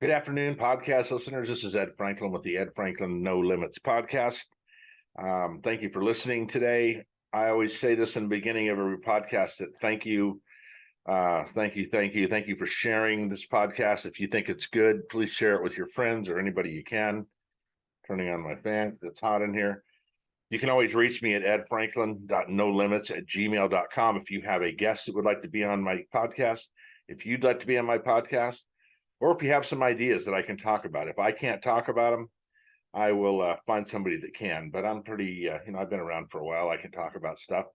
Good afternoon, podcast listeners. This is Ed Franklin with the Ed Franklin No Limits podcast. Thank you for listening today. I always say this in the beginning of every podcast that thank you. Thank you for sharing this podcast. If you think it's good, please share it with your friends or anybody you can. Turning on my fan, it's hot in here. You can always reach me at edfranklin.nolimits@gmail.com if you have a guest that would like to be on my podcast. If you'd like to be on my podcast, or if you have some ideas that I can talk about. If I can't talk about them, I will find somebody that can. But I'm pretty, I've been around for a while. I can talk about stuff.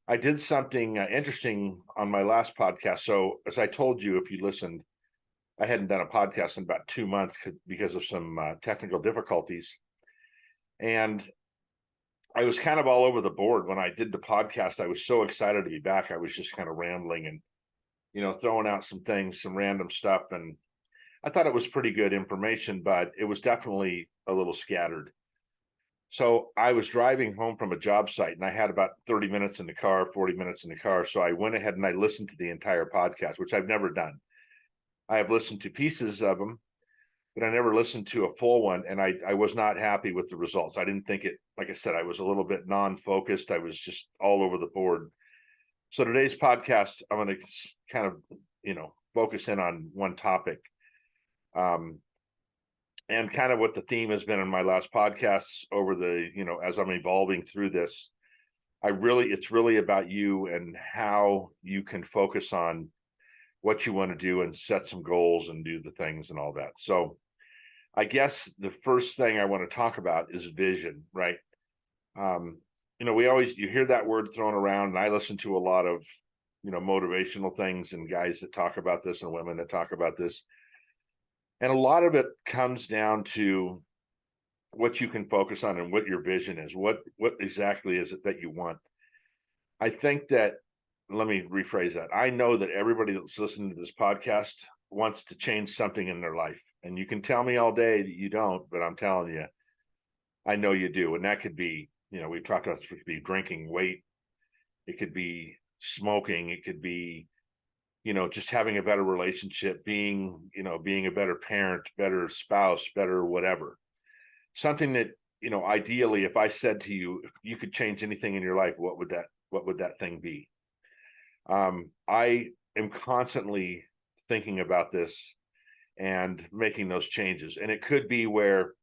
I did something interesting on my last podcast. So, as I told you, if you listened, I hadn't done a podcast in about 2 months because of some technical difficulties. And I was kind of all over the board when I did the podcast. I was so excited to be back. I was just kind of rambling and, throwing out some things, some random stuff. And I thought it was pretty good information, but it was definitely a little scattered. So I was driving home from a job site and I had about 30 minutes in the car, 40 minutes in the car. So I went ahead and I listened to the entire podcast, which I've never done. I have listened to pieces of them, but I never listened to a full one. And I was not happy with the results. I didn't think it, like I said, I was a little bit non-focused. I was just all over the board. So today's podcast, I'm going to kind of, focus in on one topic. And kind of what the theme has been in my last podcasts over the, as I'm evolving through this, it's really about you and how you can focus on what you want to do and set some goals and do the things and all that. So I guess the first thing I want to talk about is vision, right? You hear that word thrown around, and I listen to a lot of, motivational things and guys that talk about this and women that talk about this. And a lot of it comes down to what you can focus on and what your vision is. What exactly is it that you want? I think that, let me rephrase that. I know that everybody that's listening to this podcast wants to change something in their life. And you can tell me all day that you don't, but I'm telling you, I know you do. And that could be, we've talked about this, it could be drinking weight. It could be smoking. It could be, just having a better relationship, being a better parent, better spouse, better whatever. Something that, ideally, if I said to you, if you could change anything in your life, what would that thing be? I am constantly thinking about this and making those changes. And it could be where,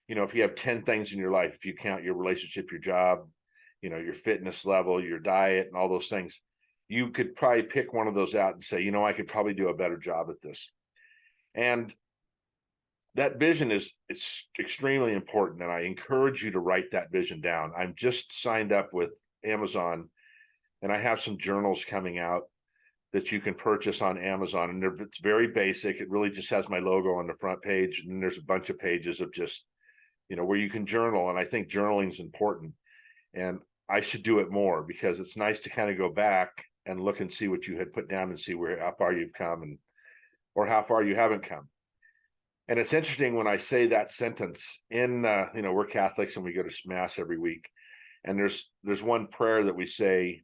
if you have 10 things in your life, if you count your relationship, your job, your fitness level, your diet, and all those things, you could probably pick one of those out and say, I could probably do a better job at this. And that vision it's extremely important. And I encourage you to write that vision down. I'm just signed up with Amazon, and I have some journals coming out that you can purchase on Amazon. And it's very basic. It really just has my logo on the front page. And then there's a bunch of pages of just, where you can journal. And I think journaling is important. And I should do it more because it's nice to kind of go back and look and see what you had put down and see how far you've come or how far you haven't come. And it's interesting when I say that sentence we're Catholics and we go to mass every week. And there's one prayer that we say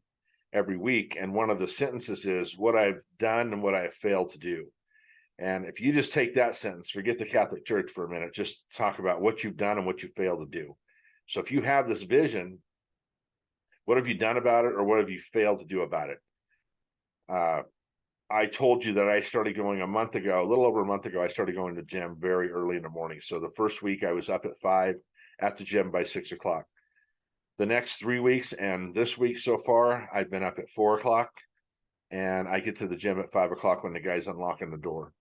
every week. And one of the sentences is what I've done and what I have failed to do. And if you just take that sentence, forget the Catholic Church for a minute, just talk about what you've done and what you failed to do. So if you have this vision, what have you done about it, or what have you failed to do about it? I told you that I started going a little over a month ago, I started going to the gym very early in the morning. So the first week I was up at 5 at the gym by 6 o'clock. The next 3 weeks and this week so far, I've been up at 4 o'clock, and I get to the gym at 5 o'clock when the guy's unlocking the door.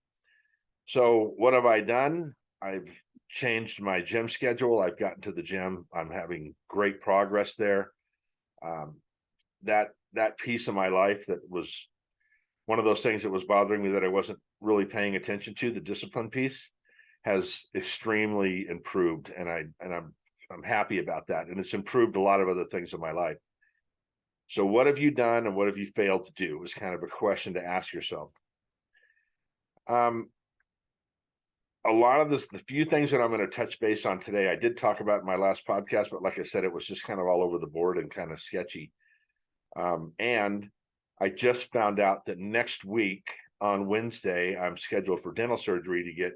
So what have I done? I've changed my gym schedule. I've gotten to the gym. I'm having great progress there. That piece of my life that was one of those things that was bothering me that I wasn't really paying attention to, the discipline piece, has extremely improved, and I'm happy about that. And it's improved a lot of other things in my life. So what have you done and what have you failed to do is kind of a question to ask yourself. A lot of the few things that I'm going to touch base on today, I did talk about in my last podcast, but like I said, it was just kind of all over the board and kind of sketchy. And I just found out that next week on Wednesday, I'm scheduled for dental surgery to get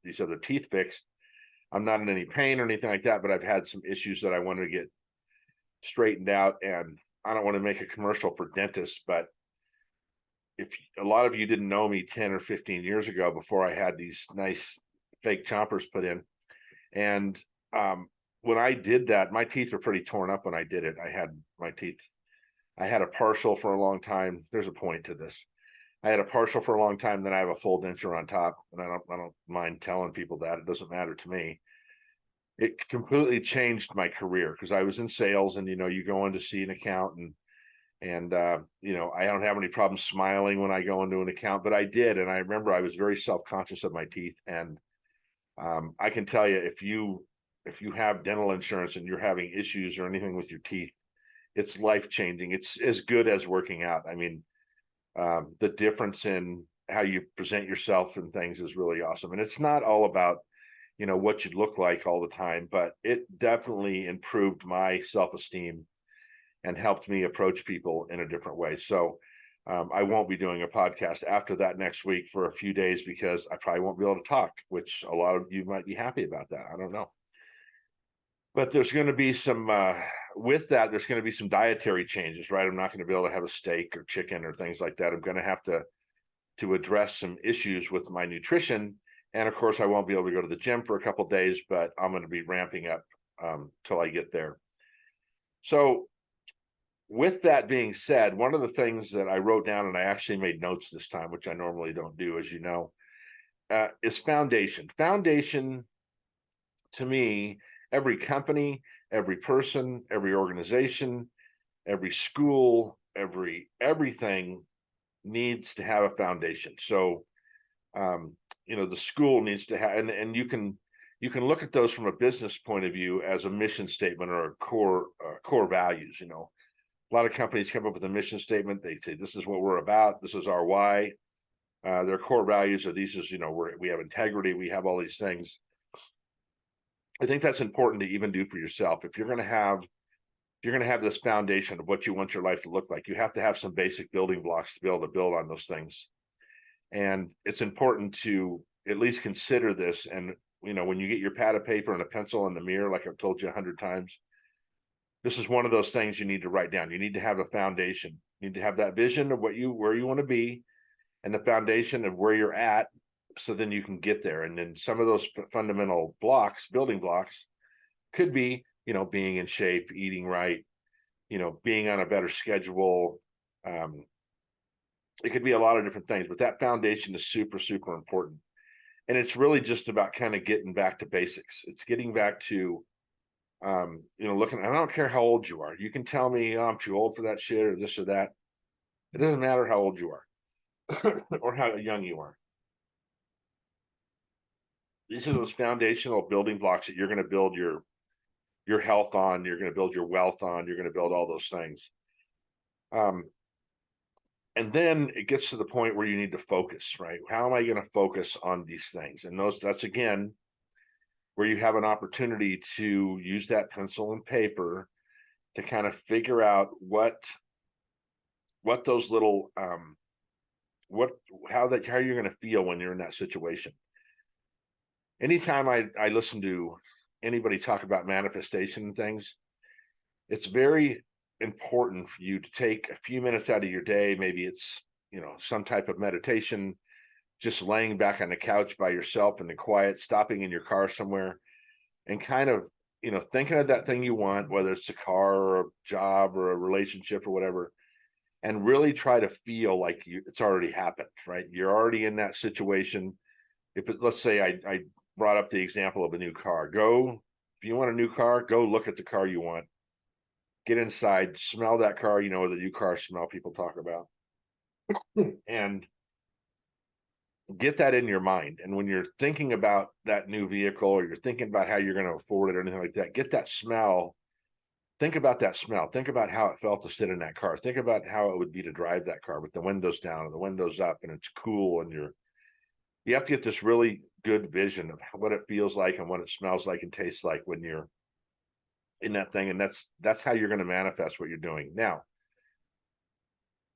these other teeth fixed. I'm not in any pain or anything like that, but I've had some issues that I wanted to get straightened out. And I don't want to make a commercial for dentists, but if a lot of you didn't know me 10 or 15 years ago, before I had these nice fake chompers put in, and when I did that, my teeth were pretty torn up when I did it. I had a partial for a long time. There's a point to this. I had a partial for a long time, then I have a full denture on top, and I don't mind telling people that. It doesn't matter to me. It completely changed my career because I was in sales, and you go in to see an account, and I don't have any problem smiling when I go into an account, but I did, and I remember I was very self-conscious of my teeth. And I can tell you, if you have dental insurance and you're having issues or anything with your teeth, it's life-changing. It's as good as working out. I mean, the difference in how you present yourself and things is really awesome. And it's not all about, what you look like all the time, but it definitely improved my self-esteem and helped me approach people in a different way. So I won't be doing a podcast after that next week for a few days because I probably won't be able to talk, which a lot of you might be happy about that. I don't know. But there's going to be some, with that, there's going to be some dietary changes, right? I'm not going to be able to have a steak or chicken or things like that. I'm going to have to address some issues with my nutrition. And of course, I won't be able to go to the gym for a couple of days, but I'm going to be ramping up till I get there. So with that being said, one of the things that I wrote down, and I actually made notes this time, which I normally don't do, as you know, is foundation. Foundation, to me, every company, every person, every organization, every school, everything needs to have a foundation. So, the school needs to have, and you can look at those from a business point of view as a mission statement or a core values. A lot of companies come up with a mission statement. They say, this is what we're about. This is our why. Their core values are these, we have integrity. We have all these things. I think that's important to even do for yourself. If you're going to have this foundation of what you want your life to look like, you have to have some basic building blocks to be able to build on those things. And it's important to at least consider this. And, when you get your pad of paper and a pencil in the mirror, like I've told you 100 times, this is one of those things you need to write down. You need to have a foundation. You need to have that vision of where you want to be, and the foundation of where you're at, so then you can get there. And then some of those fundamental building blocks could be, being in shape, eating right, being on a better schedule. It could be a lot of different things, but that foundation is super, super important. And it's really just about kind of getting back to basics. It's getting back to, looking, I don't care how old you are. You can tell me, oh, I'm too old for that shit or this or that. It doesn't matter how old you are or how young you are. These are those foundational building blocks that you're going to build your health on, you're going to build your wealth on, you're going to build all those things. And then it gets to the point where you need to focus, right? How am I going to focus on these things? And that's again, where you have an opportunity to use that pencil and paper to kind of figure out what those little, how you're going to feel when you're in that situation. Anytime I listen to anybody talk about manifestation and things, it's very important for you to take a few minutes out of your day. Maybe it's, some type of meditation, just laying back on the couch by yourself in the quiet, stopping in your car somewhere and kind of, thinking of that thing you want, whether it's a car or a job or a relationship or whatever, and really try to feel like it's already happened, right? You're already in that situation. Let's say I brought up the example of a new car. If you want a new car, go look at the car you want. Get inside, smell that car, the new car smell people talk about, and get that in your mind. And when you're thinking about that new vehicle, or you're thinking about how you're going to afford it or anything like that, get that smell. Think about that smell. Think about how it felt to sit in that car. Think about how it would be to drive that car with the windows down and the windows up, and it's cool, and you have to get this really good vision of what it feels like and what it smells like and tastes like when you're in that thing. And that's how you're going to manifest what you're doing. Now,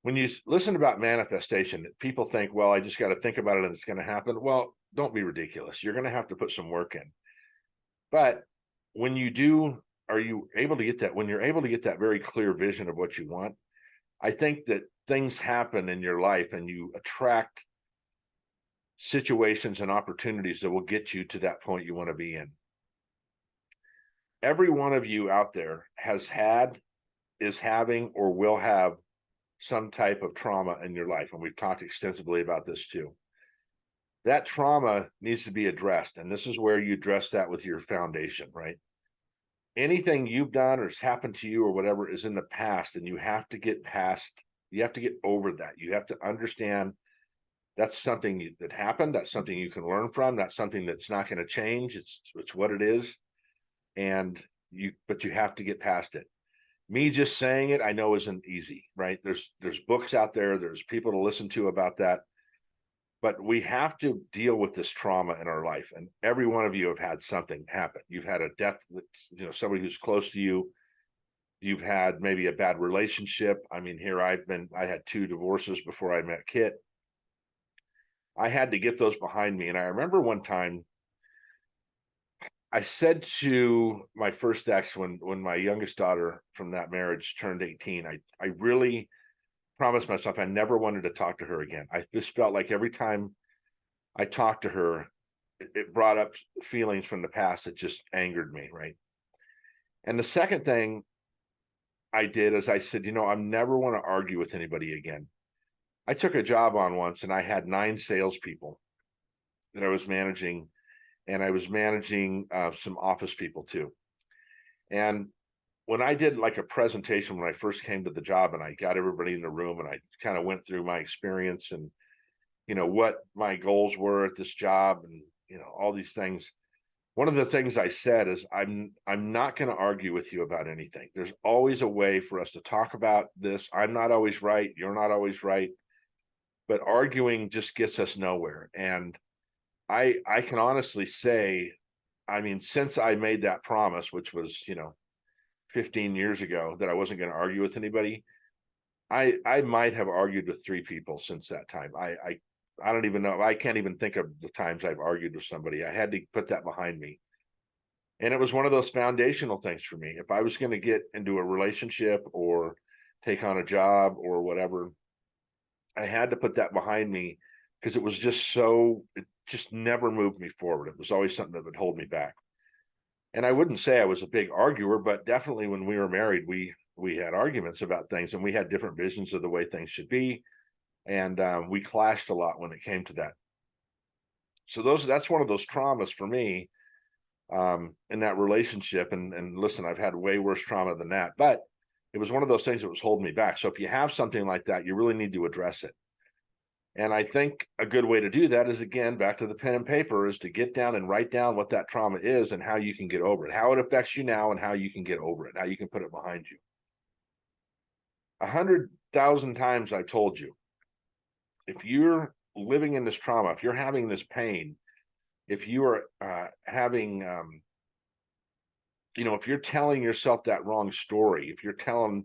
when you listen about manifestation, people think, well, I just got to think about it and it's going to happen. Well, don't be ridiculous. You're going to have to put some work in. But when you do, are you able to get that? When you're able to get that very clear vision of what you want, I think that things happen in your life and you attract situations and opportunities that will get you to that point you want to be in. Every one of you out there has had, is having, or will have some type of trauma in your life. And we've talked extensively about this too. That trauma needs to be addressed. And this is where you address that with your foundation, right? Anything you've done or has happened to you or whatever is in the past, and you have to get past, you have to get over that. You have to understand that's something that happened. That's something you can learn from. That's something that's not going to change. It's what it is. And but you have to get past it. Me just saying it, I know isn't easy, right? There's books out there, there's people to listen to about that, but we have to deal with this trauma in our life. And every one of you have had something happen. You've had a death, somebody who's close to you. You've had maybe a bad relationship. I mean, here I had 2 divorces before I met Kit. I had to get those behind me. And I remember one time I said to my first ex, when my youngest daughter from that marriage turned 18, I really promised myself I never wanted to talk to her again. I just felt like every time I talked to her, it brought up feelings from the past that just angered me, right? And the second thing I did is I said, I never want to argue with anybody again. I took a job on once and I had 9 salespeople that I was managing, and I was managing some office people too. And when I did like a presentation when I first came to the job, and I got everybody in the room and I kind of went through my experience and, what my goals were at this job and, all these things. One of the things I said is, I'm not going to argue with you about anything. There's always a way for us to talk about this. I'm not always right. You're not always right. But arguing just gets us nowhere. And I can honestly say, I mean, since I made that promise, which was, 15 years ago, that I wasn't going to argue with anybody, I might have argued with 3 people since that time. I don't even know. I can't even think of the times I've argued with somebody. I had to put that behind me. And it was one of those foundational things for me. If I was going to get into a relationship or take on a job or whatever, I had to put that behind me, because it was just it just never moved me forward. It was always something that would hold me back. And I wouldn't say I was a big arguer, but definitely when we were married, we had arguments about things, and we had different visions of the way things should be. And we clashed a lot when it came to that. So that's one of those traumas for me in that relationship. And listen, I've had way worse trauma than that, but it was one of those things that was holding me back. So if you have something like that, you really need to address it. And I think a good way to do that is, again, back to the pen and paper, is to get down and write down what that trauma is and how you can get over it, how it affects you now and how you can get over it, how you can put it behind you. 100,000 times I've told you, if you're living in this trauma, if you're having this pain, if you are having, if you're telling yourself that wrong story, if you're telling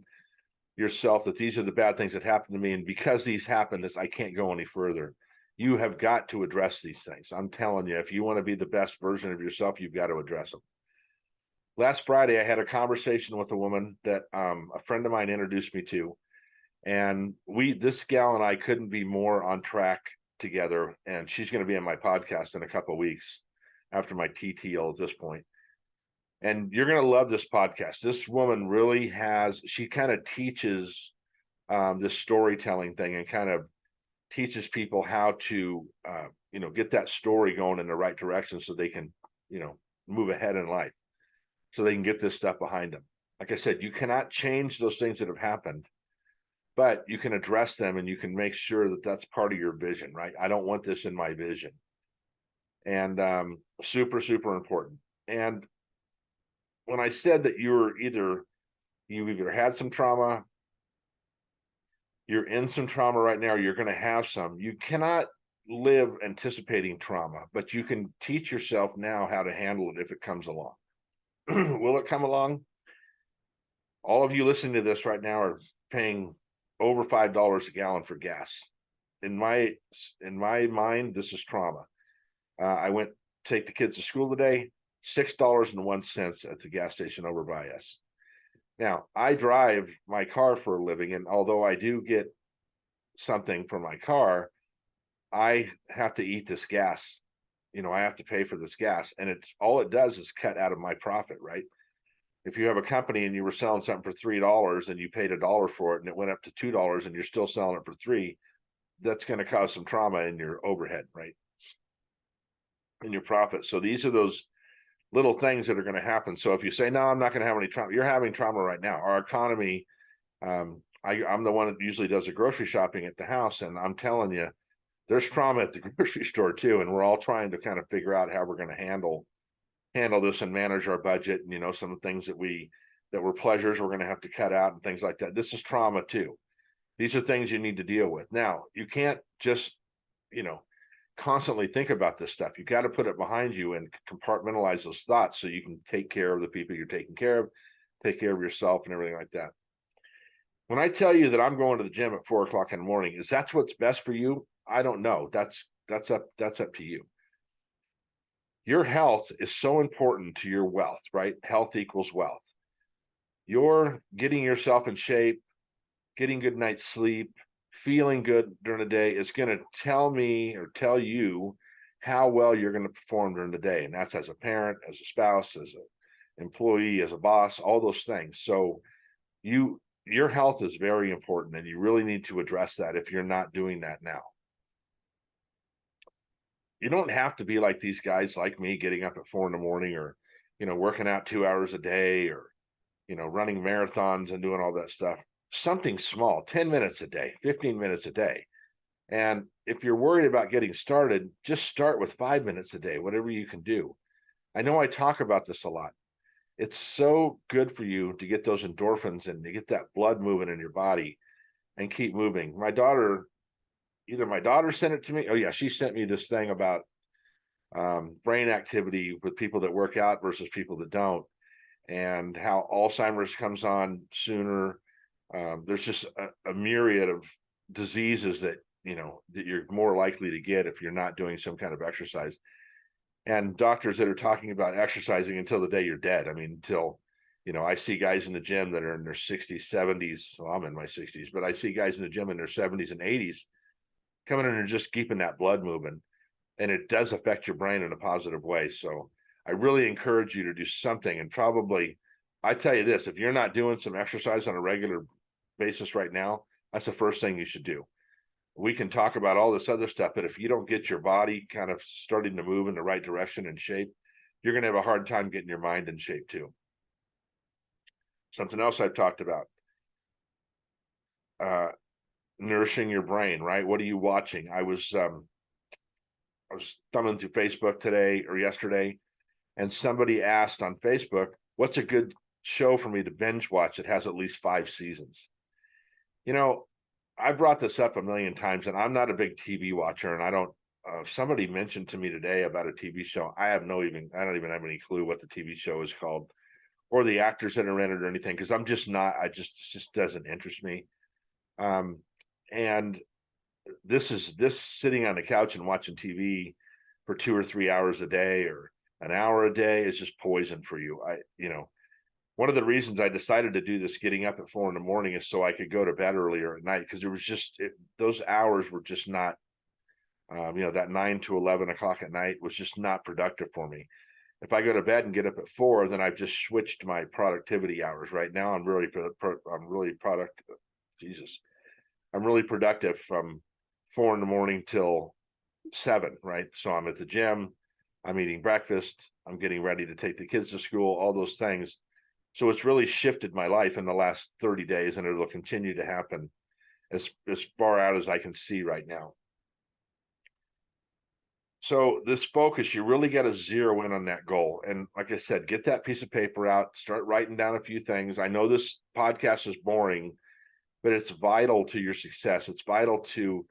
yourself that these are the bad things that happened to me, and because these happened, I can't go any further, you have got to address these things. I'm telling you, if you want to be the best version of yourself, you've got to address them. Last Friday, I had a conversation with a woman that a friend of mine introduced me to, and this gal and I couldn't be more on track together. And she's going to be on my podcast in a couple of weeks after my TTL at this point. And you're going to love this podcast. This woman really she kind of teaches this storytelling thing, and kind of teaches people how to, get that story going in the right direction so they can, move ahead in life, so they can get this stuff behind them. Like I said, you cannot change those things that have happened, but you can address them, and you can make sure that that's part of your vision, right? I don't want this in my vision. And super, super important. And when I said that you've either had some trauma, you're in some trauma right now, or you're going to have some, you cannot live anticipating trauma, but you can teach yourself now how to handle it if it comes along. Will it come along? All of you listening to this right now are paying over $5 a gallon for gas. In my mind, this is trauma. I went to take the kids to school today, $6.01 at the gas station over by us. Now, I drive my car for a living, and although I do get something for my car, I have to eat this gas. I have to pay for this gas, and it's all it does is cut out of my profit, right? If you have a company and you were selling something for $3 and you paid $1 for it and it went up to $2 and you're still selling it for $3, that's going to cause some trauma in your overhead, right? In your profit. So these are those little things that are going to happen. So if you say, no, I'm not going to have any trauma, you're having trauma right now. Our economy, I'm the one that usually does the grocery shopping at the house, and I'm telling you, there's trauma at the grocery store too. And we're all trying to kind of figure out how we're going to handle this and manage our budget. And, some of the things that were pleasures, we're going to have to cut out and things like that. This is trauma too. These are things you need to deal with. Now, you can't just, constantly think about this stuff. You got to put it behind you and compartmentalize those thoughts so you can take care of the people you're taking care of, take care of yourself and everything like that. When I tell you that I'm going to the gym at 4:00 in the morning, is that's what's best for you? I don't know. That's up to you. Your health is so important to your wealth, right? Health equals wealth. You're getting yourself in shape, getting good night's sleep, feeling good during the day is going to tell me or tell you how well you're going to perform during the day. And that's as a parent, as a spouse, as an employee, as a boss, all those things. So your health is very important, and you really need to address that if you're not doing that now. You don't have to be like these guys like me, getting up at 4 in the morning or, working out 2 hours a day or, running marathons and doing all that stuff. Something small, 10 minutes a day, 15 minutes a day. And if you're worried about getting started, just start with 5 minutes a day, whatever you can do. I know I talk about this a lot. It's so good for you to get those endorphins and to get that blood moving in your body and keep moving. Either my daughter sent it to me. Oh yeah, she sent me this thing about brain activity with people that work out versus people that don't, and how Alzheimer's comes on sooner. There's just a myriad of diseases that that you're more likely to get if you're not doing some kind of exercise. And doctors that are talking about exercising until the day you're dead. I mean, until I see guys in the gym that are in their 60s, 70s. Well, I'm in my 60s, but I see guys in the gym in their 70s and 80s coming in and just keeping that blood moving. And it does affect your brain in a positive way. So I really encourage you to do something. And probably, I tell you this, if you're not doing some exercise on a regular basis right now, that's the first thing you should do. We can talk about all this other stuff, but if you don't get your body kind of starting to move in the right direction and shape, you're going to have a hard time getting your mind in shape too. Something else I've talked about, nourishing your brain, right? What are you watching? I was thumbing through Facebook today or yesterday, and somebody asked on Facebook, what's a good show for me to binge watch that has at least 5 seasons? I brought this up a million times, and I'm not a big TV watcher, and I don't. Somebody mentioned to me today about a TV show. I don't even have any clue what the TV show is called, or the actors that are in it or anything, because I'm just not. It just doesn't interest me. And this sitting on the couch and watching TV for 2 or 3 hours a day or an hour a day is just poison for you. One of the reasons I decided to do this getting up at 4 in the morning is so I could go to bed earlier at night, because there was those hours were just not, that 9 to 11 o'clock at night was just not productive for me. If I go to bed and get up at 4, then I've just switched my productivity hours. Right now, I'm really productive from 4 in the morning till 7, right? So I'm at the gym, I'm eating breakfast, I'm getting ready to take the kids to school, all those things. So it's really shifted my life in the last 30 days, and it'll continue to happen as far out as I can see right now. So this focus, you really got to zero in on that goal. And like I said, get that piece of paper out, start writing down a few things. I know this podcast is boring, but it's vital to your success. It's vital to,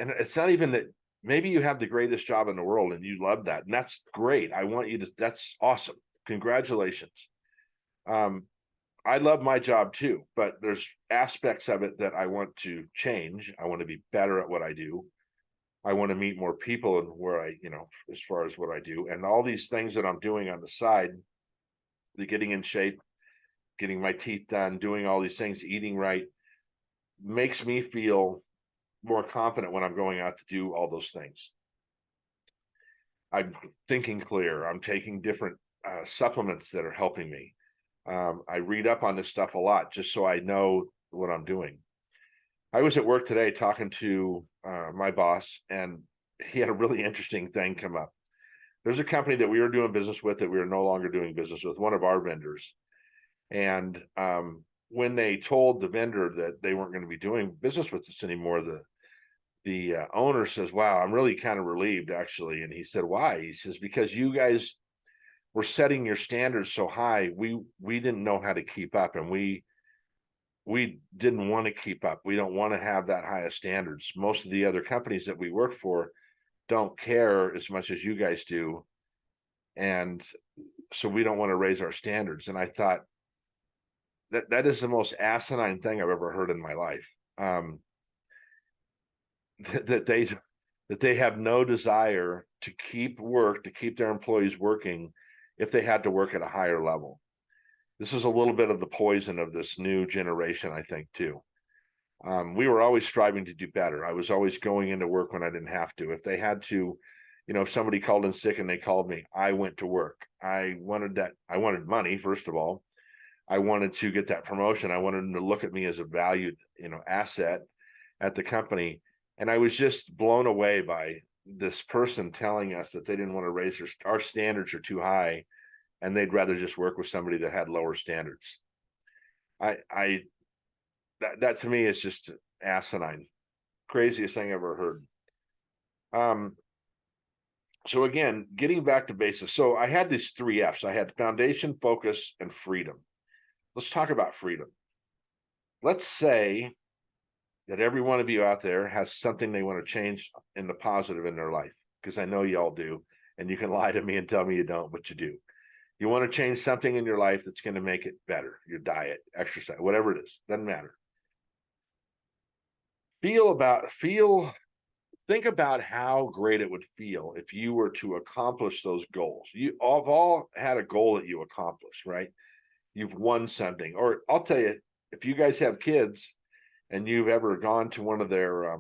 and it's not even that maybe you have the greatest job in the world and you love that. And that's great. That's awesome. Congratulations. I love my job too, but there's aspects of it that I want to change. I want to be better at what I do. I want to meet more people and where I, as far as what I do, and all these things that I'm doing on the side, the getting in shape, getting my teeth done, doing all these things, eating right, makes me feel more confident when I'm going out to do all those things. I'm thinking clear. I'm taking different supplements that are helping me. I read up on this stuff a lot just so I know what I'm doing. I was at work today talking to my boss, and he had a really interesting thing come up. There's a company that we were doing business with that we are no longer doing business with, one of our vendors. And when they told the vendor that they weren't going to be doing business with us anymore, the owner says, "Wow, I'm really kind of relieved, actually." And he said, "Why?" He says, "Because you guys were setting your standards so high, we didn't know how to keep up, and we didn't want to keep up. We don't want to have that high of standards. Most of the other companies that we work for don't care as much as you guys do, and so we don't want to raise our standards." And I thought that is the most asinine thing I've ever heard in my life. That they have no desire to keep their employees working if they had to work at a higher level. This is a little bit of the poison of this new generation, I think, too. We were always striving to do better. I was always going into work when I didn't have to. If they had to, if somebody called in sick and they called me, I went to work. I wanted money, first of all. I wanted to get that promotion. I wanted them to look at me as a valued, asset at the company. And I was just blown away by this person telling us that they didn't want to raise our standards are too high, and they'd rather just work with somebody that had lower standards. That to me is just asinine, craziest thing I've ever heard. So again, getting back to basics. So I had these 3 F's. I had foundation, focus, and freedom. Let's talk about freedom. Let's say that every one of you out there has something they want to change in the positive in their life, because I know y'all do, and you can lie to me and tell me you don't, but you do. You want to change something in your life that's going to make it better, your diet, exercise, whatever it is, doesn't matter. Think about how great it would feel if you were to accomplish those goals. You've all had a goal that you accomplished, right? You've won something. Or I'll tell you, if you guys have kids and you've ever gone to one of their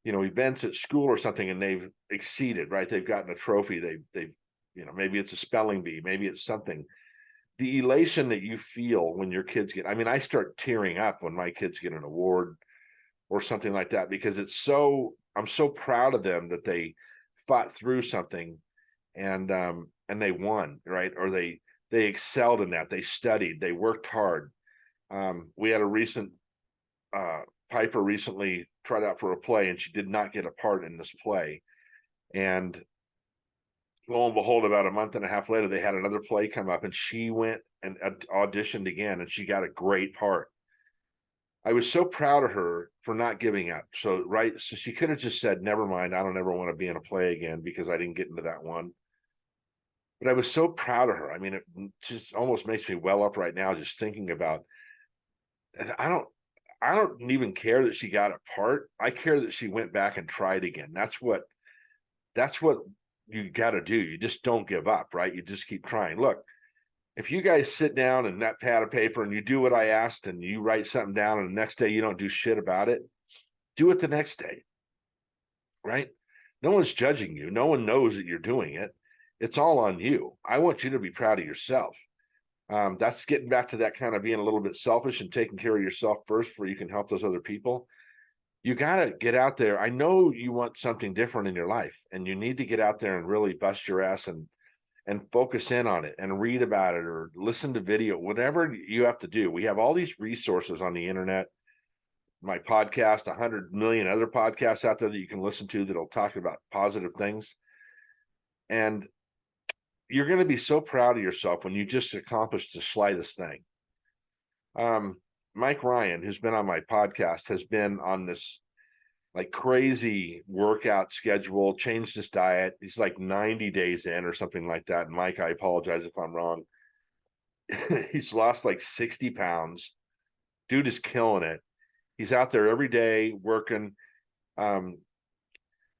events at school or something, and they've exceeded, right? They've gotten a trophy. They've maybe it's a spelling bee, maybe it's something. The elation that you feel when your kids I start tearing up when my kids get an award or something like that, because I'm so proud of them that they fought through something and they won, right? Or they excelled in that. They studied, they worked hard. We had a recent Piper recently tried out for a play, and she did not get a part in this play. And lo and behold, about a month and a half later, they had another play come up, and she went and auditioned again, and she got a great part. I was so proud of her for not giving up. So she could have just said, "Never mind, I don't ever want to be in a play again because I didn't get into that one." But I was so proud of her. It just almost makes me well up right now just thinking about. And I don't even care that she got a part. I care that she went back and tried again. That's what you got to do. You just don't give up, right? You just keep trying. Look, if you guys sit down and that pad of paper and you do what I asked and you write something down, and the next day you don't do shit about it, do it the next day, right? No one's judging you. No one knows that you're doing it. It's all on you. I want you to be proud of yourself. That's getting back to that kind of being a little bit selfish and taking care of yourself first before you can help those other people. You got to get out there. I know you want something different in your life, and you need to get out there and really bust your ass and focus in on it and read about it or listen to video, whatever you have to do. We have all these resources on the internet, my podcast, 100 million other podcasts out there that you can listen to that'll talk about positive things. And you're going to be so proud of yourself when you just accomplish the slightest thing. Mike Ryan, who's been on my podcast, has been on this like crazy workout schedule, changed his diet. He's like 90 days in or something like that. And Mike, I apologize if I'm wrong. He's lost like 60 pounds. Dude is killing it. He's out there every day working. Um,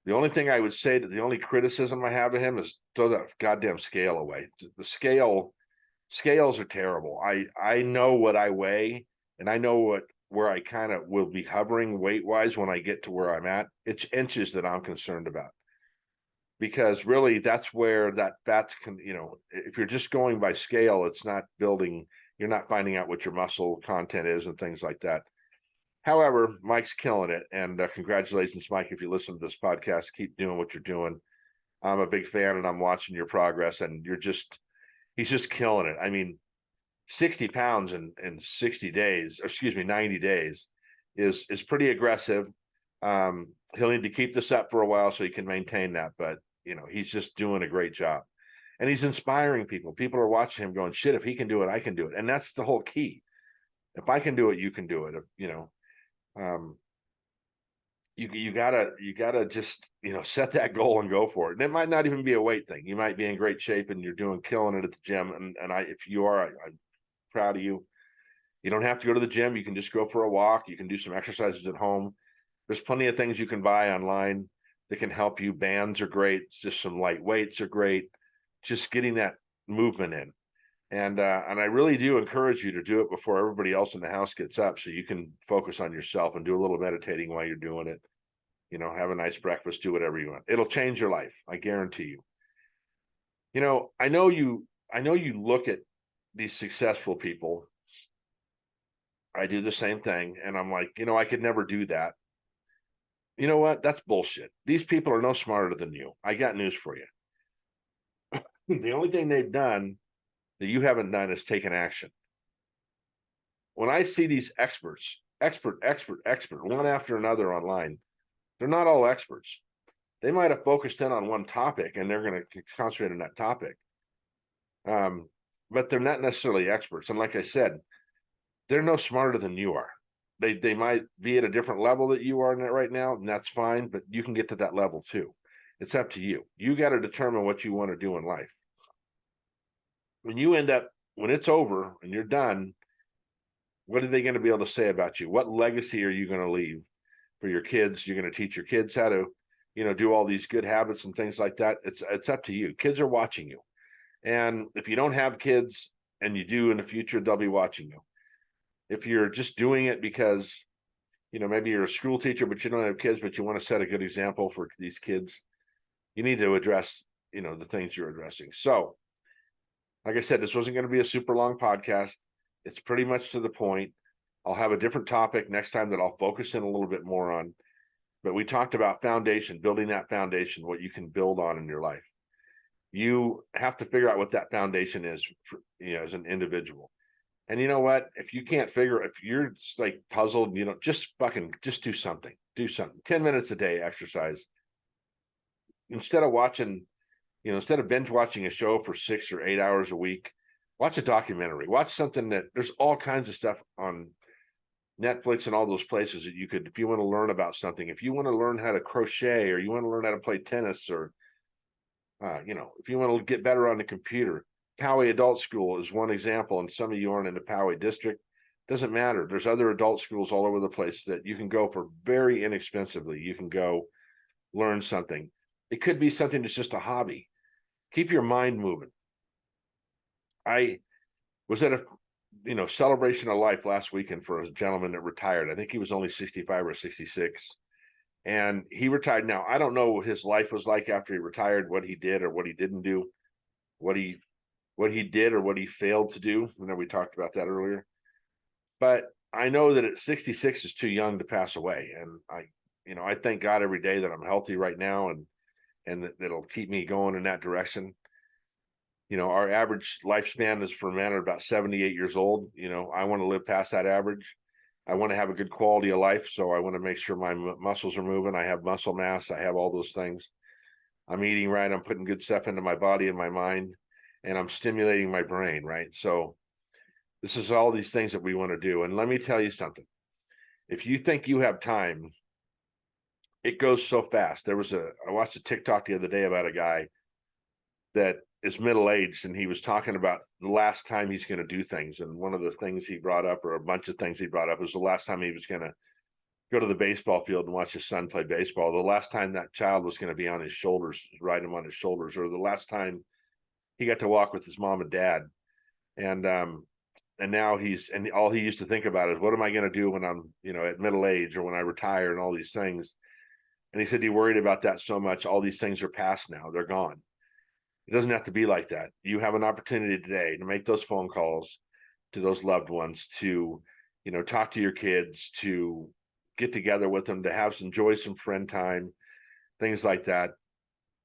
the only thing I would say that the only criticism I have of him is throw that goddamn scale away. The scales are terrible. I know what I weigh, and I know where I kind of will be hovering weight wise when I get to where I'm at. It's inches that I'm concerned about, because really that's where that fat's if you're just going by scale, it's not building. You're not finding out what your muscle content is and things like that. However, Mike's killing it, and congratulations, Mike. If you listen to this podcast, keep doing what you're doing. I'm a big fan, and I'm watching your progress, and he's just killing it. I mean, 60 pounds in 60 days, or excuse me, 90 days is pretty aggressive. He'll need to keep this up for a while so he can maintain that, but he's just doing a great job. And he's inspiring people. People are watching him going, shit, if he can do it, I can do it. And that's the whole key. If I can do it, you can do it. You gotta just set that goal and go for it. And it might not even be a weight thing. You might be in great shape and you're killing it at the gym. And if you are, I'm proud of you. You don't have to go to the gym. You can just go for a walk. You can do some exercises at home. There's plenty of things you can buy online that can help you. Bands are great. Just some light weights are great. Just getting that movement in. And I really do encourage you to do it before everybody else in the house gets up, so you can focus on yourself and do a little meditating while you're doing it. Have a nice breakfast, do whatever you want. It'll change your life. I guarantee you. I know you look at these successful people. I do the same thing. And I'm like, I could never do that. You know what? That's bullshit. These people are no smarter than you. I got news for you. The only thing they've done that you haven't done is taken action. When I see these experts, expert, one after another online, they're not all experts. They might have focused in on one topic and they're going to concentrate on that topic. But they're not necessarily experts. And like I said, they're no smarter than you are. They might be at a different level that you are right now, and that's fine, but you can get to that level too. It's up to you. You got to determine what you want to do in life. When it's over and you're done, what are they going to be able to say about you? What legacy are you going to leave for your kids? You're going to teach your kids how to, do all these good habits and things like that. It's up to you. Kids are watching you. And if you don't have kids and you do in the future, they'll be watching you. If you're just doing it because, maybe you're a school teacher, but you don't have kids, but you want to set a good example for these kids, you need to address, the things you're addressing. So, like I said, this wasn't going to be a super long podcast. It's pretty much to the point. I'll have a different topic next time that I'll focus in a little bit more on. But we talked about foundation, building that foundation, what you can build on in your life. You have to figure out what that foundation is for, as an individual. And you know what? If you can't if you're just like puzzled, just do something. Do something. 10 minutes a day exercise. Instead of watching, instead of binge watching a show for 6 or 8 hours a week, watch a documentary. Watch something there's all kinds of stuff on Netflix and all those places that you could, if you want to learn about something, if you want to learn how to crochet, or you want to learn how to play tennis, or, if you want to get better on the computer. Poway Adult School is one example, and some of you aren't in the Poway district. Doesn't matter. There's other adult schools all over the place that you can go for very inexpensively. You can go learn something. It could be something that's just a hobby. Keep your mind moving. I was at a celebration of life last weekend for a gentleman that retired. I think he was only 65 or 66. And he retired. Now, I don't know what his life was like after he retired, what he did or what he didn't do, what he did or what he failed to do. We talked about that earlier. But I know that at 66 is too young to pass away. And I thank God every day that I'm healthy right now, and that'll keep me going in that direction. Our average lifespan is for men are about 78 years old. I want to live past that average. I want to have a good quality of life. So I want to make sure my muscles are moving. I have muscle mass. I have all those things. I'm eating right. I'm putting good stuff into my body and my mind, and I'm stimulating my brain, right? So this is all these things that we want to do. And let me tell you something. If you think you have time, it goes so fast. I watched a TikTok the other day about a guy that is middle-aged, and he was talking about the last time he's going to do things. And one of the things he brought up, or a bunch of things he brought up, was the last time he was going to go to the baseball field and watch his son play baseball. The last time that child was going to be on his shoulders, ride him on his shoulders, or the last time he got to walk with his mom and dad. And now and all he used to think about is, what am I going to do when I'm, at middle age, or when I retire, and all these things. And he said he worried about that so much. All these things are past now. They're gone. It doesn't have to be like that. You have an opportunity today to make those phone calls to those loved ones, to, talk to your kids, to get together with them, to enjoy some friend time, things like that.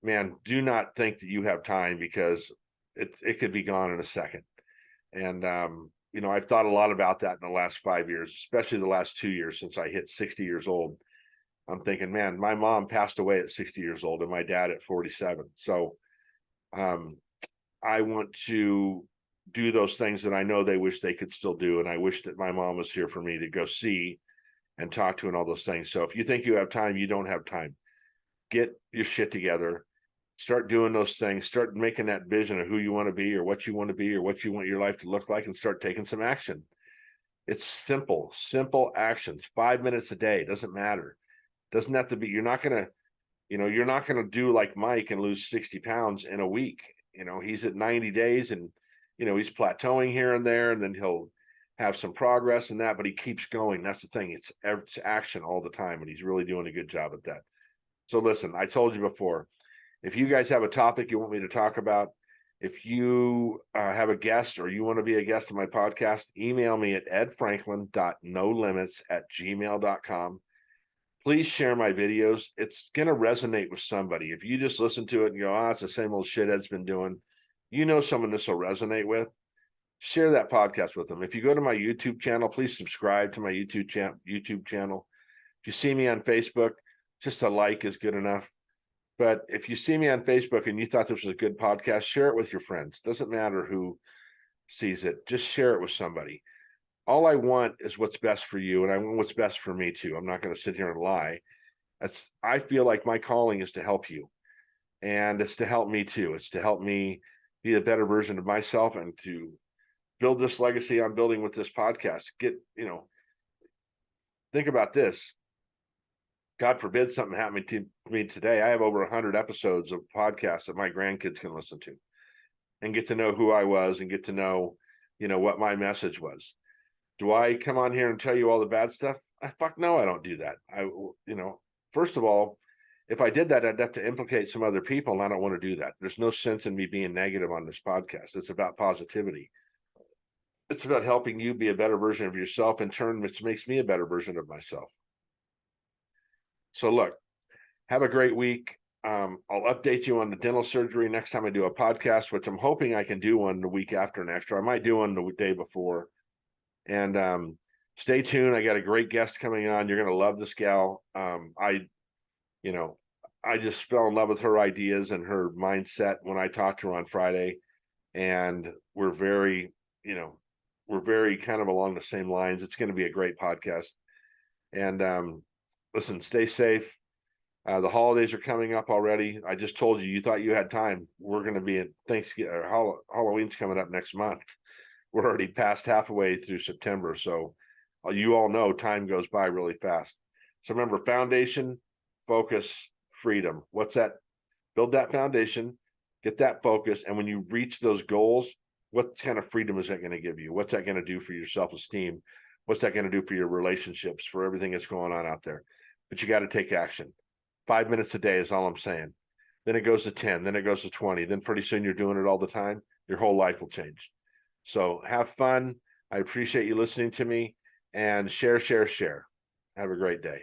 Man, do not think that you have time, because it could be gone in a second. And, I've thought a lot about that in the last 5 years, especially the last 2 years since I hit 60 years old. I'm thinking, man, my mom passed away at 60 years old and my dad at 47. So I want to do those things that I know they wish they could still do. And I wish that my mom was here for me to go see and talk to, and all those things. So if you think you have time, you don't have time. Get your shit together, start doing those things, start making that vision of who you want to be, or what you want to be, or what you want your life to look like, and start taking some action. It's simple actions, 5 minutes a day. Doesn't matter. Doesn't have to be, you're not going to do like Mike and lose 60 pounds in a week. He's at 90 days, and, he's plateauing here and there, and then he'll have some progress in that, but he keeps going. That's the thing. It's action all the time, and he's really doing a good job at that. So listen, I told you before, if you guys have a topic you want me to talk about, if you have a guest, or you want to be a guest on my podcast, email me at edfranklin.nolimits@gmail.com. Please share my videos. It's going to resonate with somebody. If you just listen to it and go, it's the same old shit Ed's been doing, someone this will resonate with, share that podcast with them. If you go to my YouTube channel, please subscribe to my YouTube channel. If you see me on Facebook, just a like is good enough. But if you see me on Facebook and you thought this was a good podcast, share it with your friends. Doesn't matter who sees it. Just share it with somebody. All I want is what's best for you, and I want what's best for me too. I'm not going to sit here and lie. I feel like my calling is to help you, and it's to help me too. It's to help me be a better version of myself, and to build this legacy I'm building with this podcast. Think about this. God forbid something happened to me today. I have over 100 episodes of podcasts that my grandkids can listen to and get to know who I was, and get to know, what my message was. Do I come on here and tell you all the bad stuff? Fuck no, I don't do that. First of all, if I did that, I'd have to implicate some other people, and I don't want to do that. There's no sense in me being negative on this podcast. It's about positivity. It's about helping you be a better version of yourself, in turn, which makes me a better version of myself. So look, have a great week. I'll update you on the dental surgery next time I do a podcast, which I'm hoping I can do one the week after next, or I might do one the day before. And stay tuned. I got a great guest coming on. You're going to love this gal. I just fell in love with her ideas and her mindset when I talked to her on Friday. And we're very kind of along the same lines. It's going to be a great podcast. And listen, stay safe. The holidays are coming up already. I just told you thought you had time. We're going to be at Thanksgiving, or Halloween's coming up next month. We're already past halfway through September. So you all know time goes by really fast. So remember, foundation, focus, freedom. What's that? Build that foundation, get that focus. And when you reach those goals, what kind of freedom is that going to give you? What's that going to do for your self-esteem? What's that going to do for your relationships, for everything that's going on out there? But you got to take action. 5 minutes a day is all I'm saying. Then it goes to 10, then it goes to 20. Then pretty soon you're doing it all the time. Your whole life will change. So have fun. I appreciate you listening to me, and share. Have a great day.